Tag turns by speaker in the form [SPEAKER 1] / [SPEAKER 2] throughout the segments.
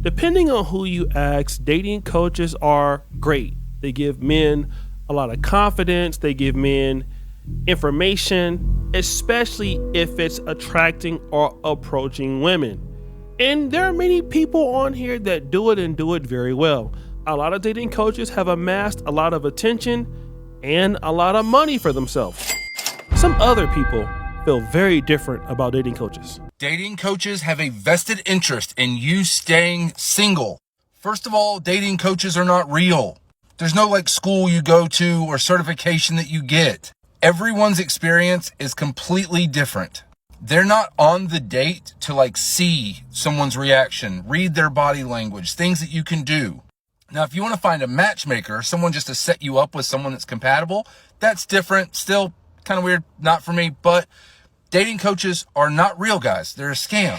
[SPEAKER 1] Depending on who you ask, dating coaches are great. They give men a lot of confidence. They give men information, especially if it's attracting or approaching women. And there are many people on here that do it and do it very well. A lot of dating coaches have amassed a lot of attention and a lot of money for themselves. Some other people feel very different about dating coaches.
[SPEAKER 2] Dating coaches have a vested interest in you staying single. First of all, dating coaches are not real. There's no school you go to or certification that you get. Everyone's experience is completely different. They're not on the date to see someone's reaction, read their body language, things that you can do. Now, if you want to find a matchmaker, someone just to set you up with someone that's compatible, that's different. Still kind of weird, not for me, but dating coaches are not real, guys. They're a scam.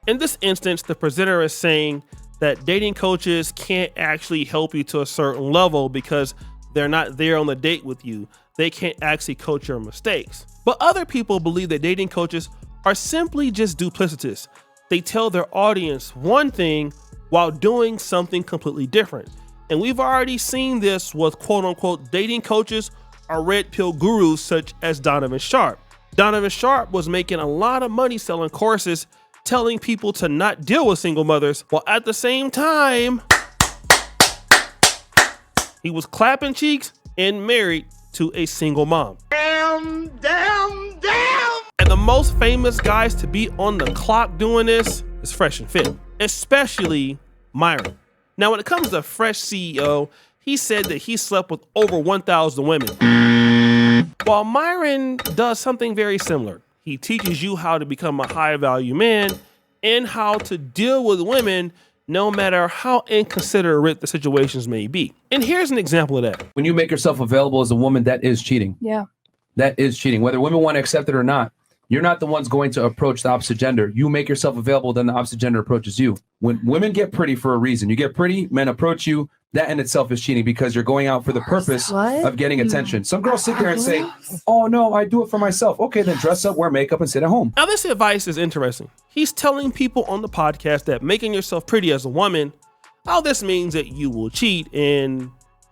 [SPEAKER 1] In this instance, the presenter is saying that dating coaches can't actually help you to a certain level because they're not there on the date with you. They can't actually coach your mistakes. But other people believe that dating coaches are simply just duplicitous. They tell their audience one thing while doing something completely different. And we've already seen this with quote unquote dating coaches or red pill gurus such as Donovan Sharp. Donovan Sharp was making a lot of money selling courses telling people to not deal with single mothers, while at the same time, he was clapping cheeks and married to a single mom. Damn. And the most famous guys to be on the clock doing this is Fresh and Fit, especially Myron. Now, when it comes to Fresh CEO, he said that he slept with over 1,000 women. While Myron does something very similar. He teaches you how to become a high value man and how to deal with women no matter how inconsiderate the situations may be. And here's an example of that.
[SPEAKER 3] When you make yourself available as a woman, that is cheating.
[SPEAKER 4] Yeah.
[SPEAKER 3] That is cheating. Whether women want to accept it or not, you're not the ones going to approach the opposite gender. You make yourself available, then the opposite gender approaches you. When women get pretty for a reason, you get pretty, men approach you, that in itself is cheating because you're going out for the purpose of getting attention. Some girls sit there and say, oh no, I do it for myself. Okay, then dress up, wear makeup, and sit at home.
[SPEAKER 1] Now this advice is interesting. He's telling people on the podcast that making yourself pretty as a woman, this means that you will cheat and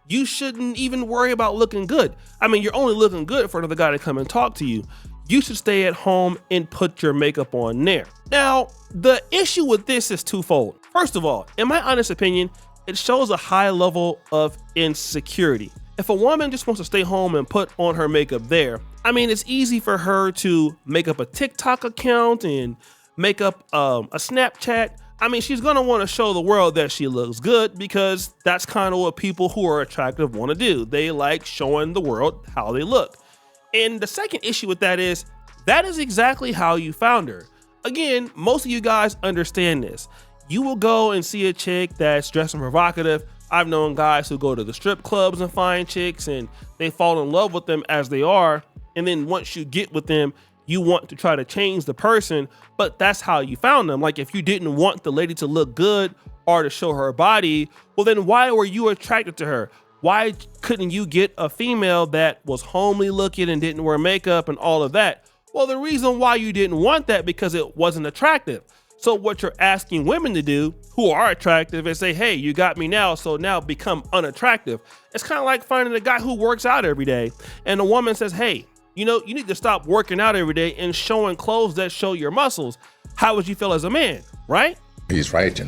[SPEAKER 1] you shouldn't even worry about looking good. I mean, you're only looking good for another guy to come and talk to you. You should stay at home and put your makeup on there. Now, the issue with this is twofold. First of all, in my honest opinion, it shows a high level of insecurity. If a woman just wants to stay home and put on her makeup there, it's easy for her to make up a TikTok account and make up a Snapchat. She's gonna want to show the world that she looks good because that's kind of what people who are attractive want to do. They like showing the world how they look. And the second issue with that is exactly how you found her. Again, most of you guys understand this. You will go and see a chick that's dressed and provocative. I've known guys who go to the strip clubs and find chicks and they fall in love with them as they are. And then once you get with them, you want to try to change the person, but that's how you found them. Like if you didn't want the lady to look good or to show her body, well then why were you attracted to her? Why couldn't you get a female that was homely looking and didn't wear makeup and all of that? Well, the reason why you didn't want that because it wasn't attractive. So what you're asking women to do who are attractive is say, hey, you got me now, so now become unattractive. It's kind of like finding a guy who works out every day and a woman says, hey, you need to stop working out every day and showing clothes that show your muscles. How would you feel as a man, right?
[SPEAKER 5] He's right,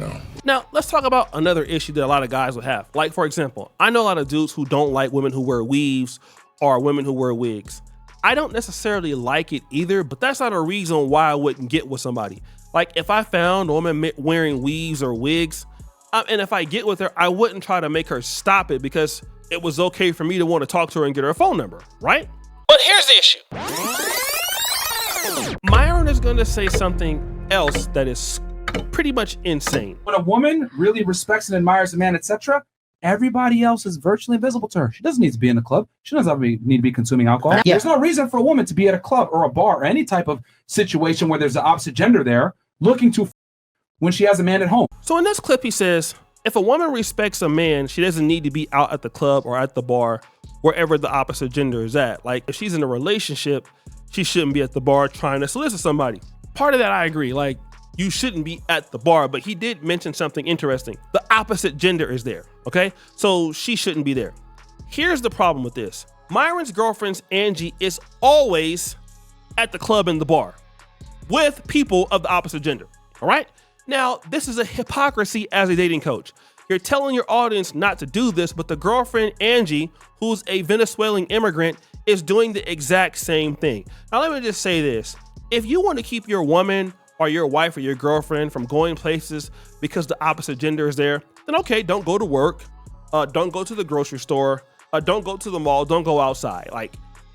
[SPEAKER 1] Now, let's talk about another issue that a lot of guys would have. Like, for example, I know a lot of dudes who don't like women who wear weaves or women who wear wigs. I don't necessarily like it either, but that's not a reason why I wouldn't get with somebody. Like if I found a woman wearing weaves or wigs, and if I get with her, I wouldn't try to make her stop it because it was okay for me to want to talk to her and get her phone number, right? But here's the issue. Myron is going to say something else that is pretty much insane.
[SPEAKER 3] When a woman really respects and admires a man, etc., everybody else is virtually invisible to her. She doesn't need to be in the club. She doesn't need to be consuming alcohol. Yeah. There's no reason for a woman to be at a club or a bar or any type of situation where there's the opposite gender there looking to when she has a man at home.
[SPEAKER 1] So in this clip, he says, if a woman respects a man, she doesn't need to be out at the club or at the bar, wherever the opposite gender is at. Like if she's in a relationship, she shouldn't be at the bar trying to solicit somebody. Part of that I agree. Like you shouldn't be at the bar. But he did mention something interesting. The opposite gender is there, okay? So she shouldn't be there. Here's the problem with this. Myron's girlfriend, Angie, is always at the club and the bar with people of the opposite gender, all right? Now, this is a hypocrisy as a dating coach. You're telling your audience not to do this, but the girlfriend, Angie, who's a Venezuelan immigrant, is doing the exact same thing. Now, let me just say this. If you want to keep your woman or your wife or your girlfriend from going places because the opposite gender is there, then okay, don't go to work. Don't go to the grocery store. Don't go to the mall. Don't go outside. Like,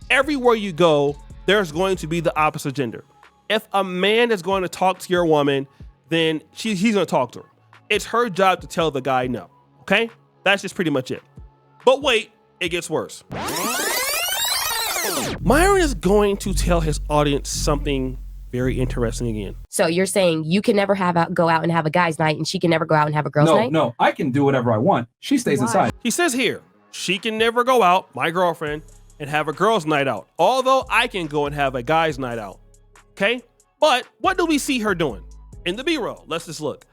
[SPEAKER 1] everywhere you go, there's going to be the opposite gender. If a man is going to talk to your woman, then he's going to talk to her. It's her job to tell the guy no, okay? That's just pretty much it. But wait, it gets worse. Myron is going to tell his audience something very interesting again.
[SPEAKER 4] So you're saying you can never go out and have a guy's night, and she can never go out and have a girl's night?
[SPEAKER 3] No, I can do whatever I want. She stays inside.
[SPEAKER 1] He says here, she can never go out, my girlfriend, and have a girl's night out, although I can go and have a guy's night out, okay? But what do we see her doing? In the B-roll, let's just look.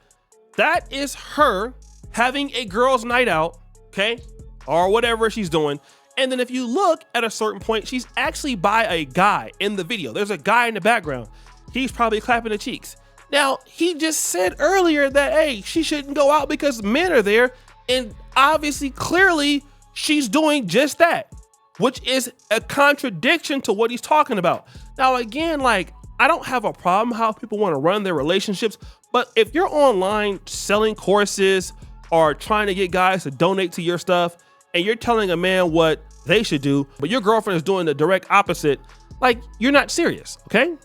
[SPEAKER 1] That is her having a girl's night out, okay? Or whatever she's doing. And then if you look at a certain point, she's actually by a guy in the video. There's a guy in the background. He's probably clapping the cheeks. Now, he just said earlier that, hey, she shouldn't go out because men are there. And obviously, clearly, she's doing just that, which is a contradiction to what he's talking about. Now, again, like, I don't have a problem how people want to run their relationships, but if you're online selling courses or trying to get guys to donate to your stuff and you're telling a man what they should do, but your girlfriend is doing the direct opposite, like, you're not serious, okay?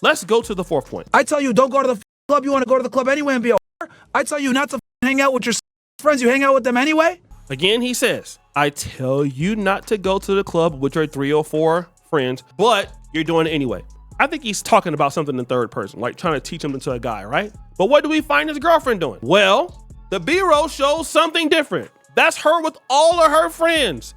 [SPEAKER 1] Let's go to the fourth point.
[SPEAKER 5] I tell you, don't go to the club. You want to go to the club anyway and be a whore. I tell you not to hang out with your friends. You hang out with them anyway.
[SPEAKER 1] Again, he says, I tell you not to go to the club with your 3 or 4 friends, but you're doing it anyway. I think he's talking about something in third person, like trying to teach him to a guy, right? But what do we find his girlfriend doing? Well, the B-roll shows something different. That's her with all of her friends.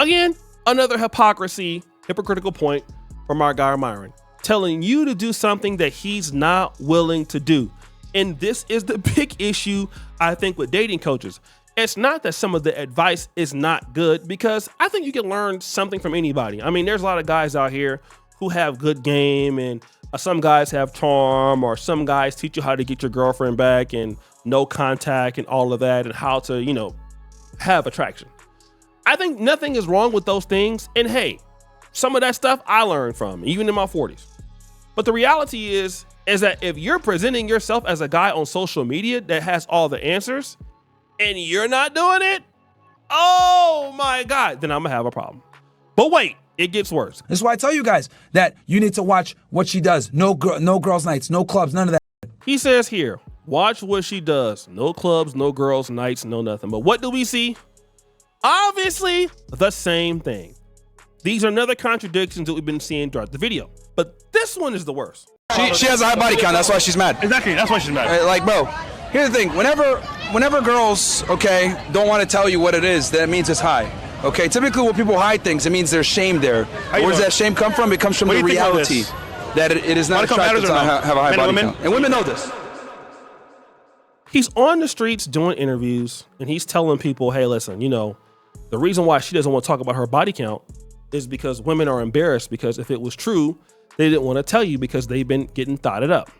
[SPEAKER 1] Again, another hypocritical point from our guy Myron, telling you to do something that he's not willing to do. And this is the big issue, I think, with dating coaches. It's not that some of the advice is not good, because I think you can learn something from anybody. I mean, there's a lot of guys out here who have good game, and some guys have charm, or some guys teach you how to get your girlfriend back and no contact and all of that, and how to, have attraction. I think nothing is wrong with those things. And hey, some of that stuff I learned from, even in my 40s. But the reality is that if you're presenting yourself as a guy on social media that has all the answers, and you're not doing it, oh my God, then I'm gonna have a problem. But wait, it gets worse.
[SPEAKER 5] That's why I tell you guys that you need to watch what she does. No girls' nights, no clubs, none of that.
[SPEAKER 1] He says here, watch what she does. No clubs, no girls' nights, no nothing. But what do we see? Obviously, the same thing. These are another contradictions that we've been seeing throughout the video. But this one is the worst.
[SPEAKER 6] She has a high body count. That's why she's mad.
[SPEAKER 7] Exactly. That's why she's mad.
[SPEAKER 6] Like, bro, here's the thing. Whenever girls, okay, don't want to tell you what it is, that means it's high. Okay, typically when people hide things, it means there's shame there. Where does that shame come from? It comes from the reality that it is not attractive to have a high body count. And women know this.
[SPEAKER 1] He's on the streets doing interviews, and he's telling people, hey, listen, the reason why she doesn't want to talk about her body count is because women are embarrassed, because if it was true, they didn't want to tell you because they've been getting thotted up.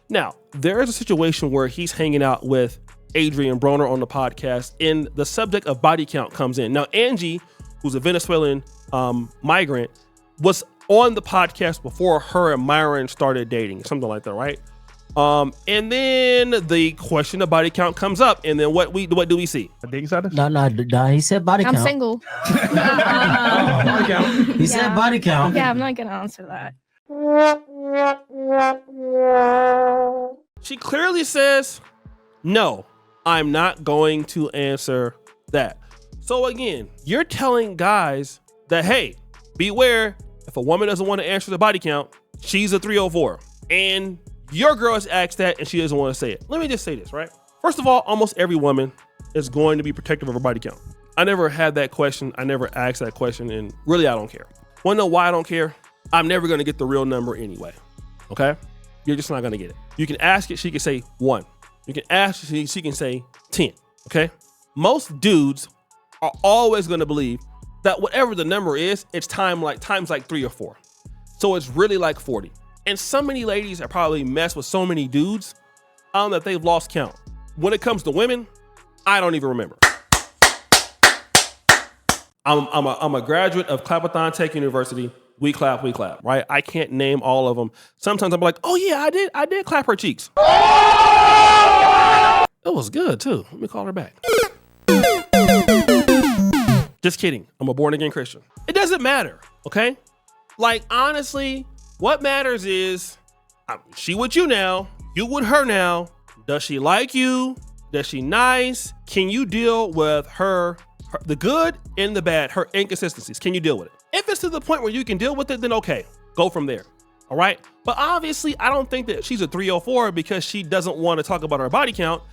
[SPEAKER 1] Now, there is a situation where he's hanging out with Adrian Broner on the podcast, and the subject of body count comes in. Now, Angie, who's a Venezuelan migrant, was on the podcast before her and Myron started dating, something like that, right? And then the question of body count comes up, and then what do we see?
[SPEAKER 8] No, he said body count.
[SPEAKER 9] I'm single.
[SPEAKER 8] Body count. He said body count.
[SPEAKER 9] Yeah, I'm not gonna answer that.
[SPEAKER 1] She clearly says, no, I'm not going to answer that. So again, you're telling guys that, hey, beware, if a woman doesn't want to answer the body count, she's a 304. And your girl has asked that and she doesn't want to say it. Let me just say this, right? First of all, almost every woman is going to be protective of her body count. I never had that question. I never asked that question, and really I don't care. Want to know why I don't care? I'm never going to get the real number anyway. Okay? You're just not gonna get it. You can ask it, she can say 1. You can ask, she can say 10. Okay? Most dudes are always gonna believe that whatever the number is, it's times like 3 or 4. So it's really like 40. And so many ladies have probably messed with so many dudes that they've lost count. When it comes to women, I don't even remember. I'm a graduate of Clapathon Tech University. We clap, right? I can't name all of them. Sometimes I'm like, oh yeah, I did clap her cheeks. It was good too. Let me call her back. Just kidding. I'm a born again Christian. It doesn't matter, okay? Like honestly, what matters is she with you now, you with her now. Does she like you? Does she nice? Can you deal with her the good and the bad, her inconsistencies? Can you deal with it? If it's to the point where you can deal with it, then okay, go from there. All right. But obviously, I don't think that she's a 304 because she doesn't want to talk about her body count.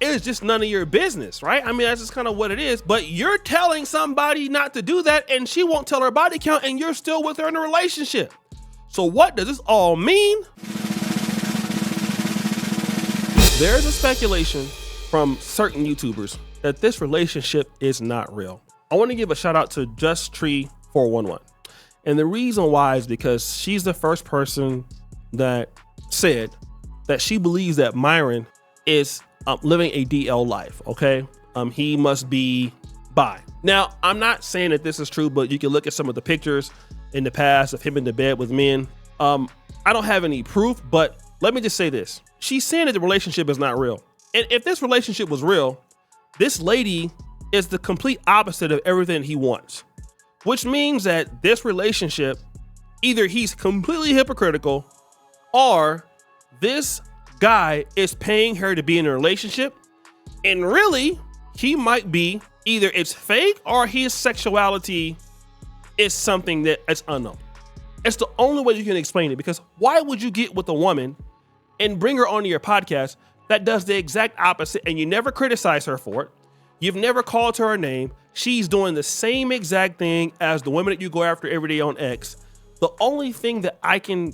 [SPEAKER 1] It's just none of your business, right? I mean, that's just kind of what it is. But you're telling somebody not to do that and she won't tell her body count and you're still with her in a relationship. So what does this all mean? There's a speculation from certain YouTubers that this relationship is not real. I want to give a shout out to Just Tree 411. And the reason why is because she's the first person that said that she believes that Myron is living a DL life, okay? He must be bi. Now, I'm not saying that this is true, but you can look at some of the pictures in the past of him in the bed with men. I don't have any proof, but let me just say this. She's saying that the relationship is not real. And if this relationship was real, this lady is the complete opposite of everything he wants, which means that this relationship, either he's completely hypocritical or this guy is paying her to be in a relationship. And really, he might be either it's fake or his sexuality is something that is unknown. It's the only way you can explain it, because why would you get with a woman and bring her onto your podcast that does the exact opposite and you never criticize her for it? You've never called her a name. She's doing the same exact thing as the women that you go after every day on X. The only thing that I can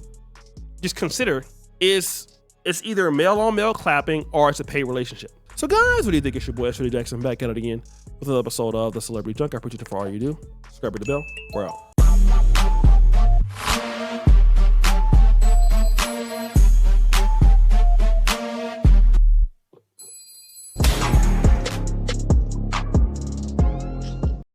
[SPEAKER 1] just consider is it's either male on male clapping or it's a paid relationship. So guys, what do you think? It's your boy, Shirley Jackson, back at it again with another episode of The Celebrity Junk. I appreciate it for all you do. Subscribe to the bell. We're out.